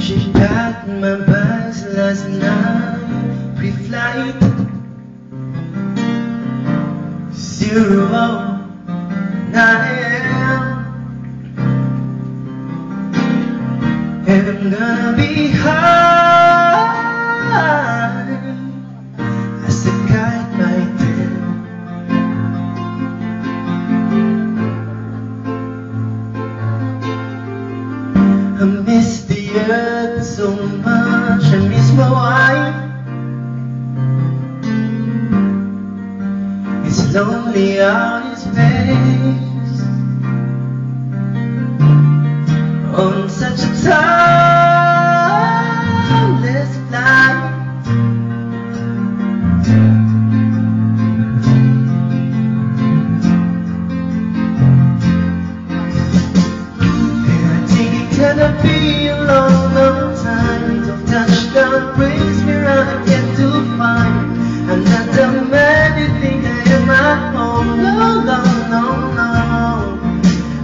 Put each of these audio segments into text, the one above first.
She packed my bags last night, pre-flight 09 AM, and I'm gonna be high as a kite by then. I miss the earth so much, I miss my wife. It's lonely out in space on such a timeless flight. And I think it's gonna be a long, long time till touchdown brings me round again to find I'm not the man you think I am at home. No, no, no, no,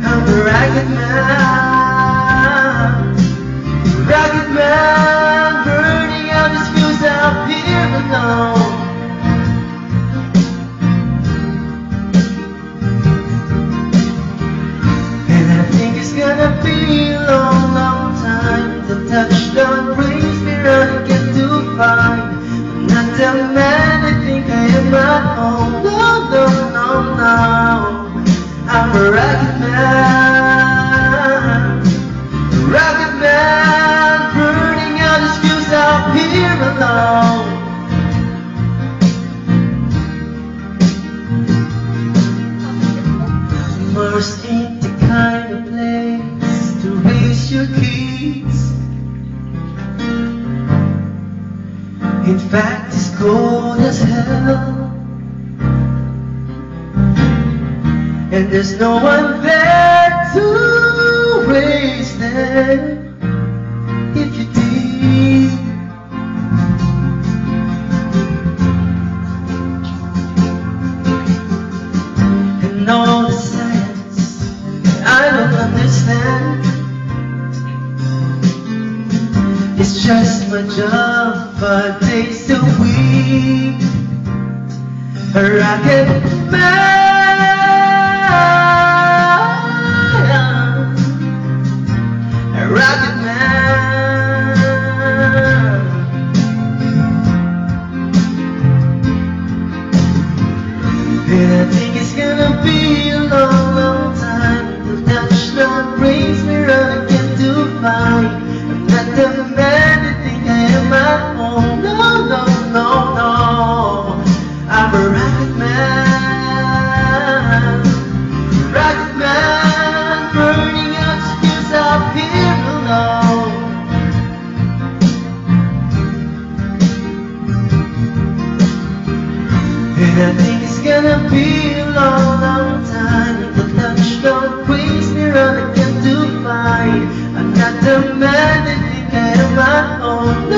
I'm a ragged man, burning out his fuse out here alone. And I think it's gonna be a long, long time till touchdown brings me round again to find I'm not the man I think I am at home. No, no, no, no, I'm a ragged man, burning out his fuse out here alone. Mars ain't the kind of place to raise your kids. In fact, it's cold as hell, and there's no one there to raise them if you did. And all the science I don't understand, it's just my job 5 days a week. A rocket man, a rocket man. And I think it's gonna be a long, long time till touchdown brings me round again to find I'm not the man I think I am at home. No, no, no, no, I'm a rocket man, burning out skills out here alone. And I think it's gonna be a long, long time till touchdown brings me round again to find I'm not the man I think I am at home.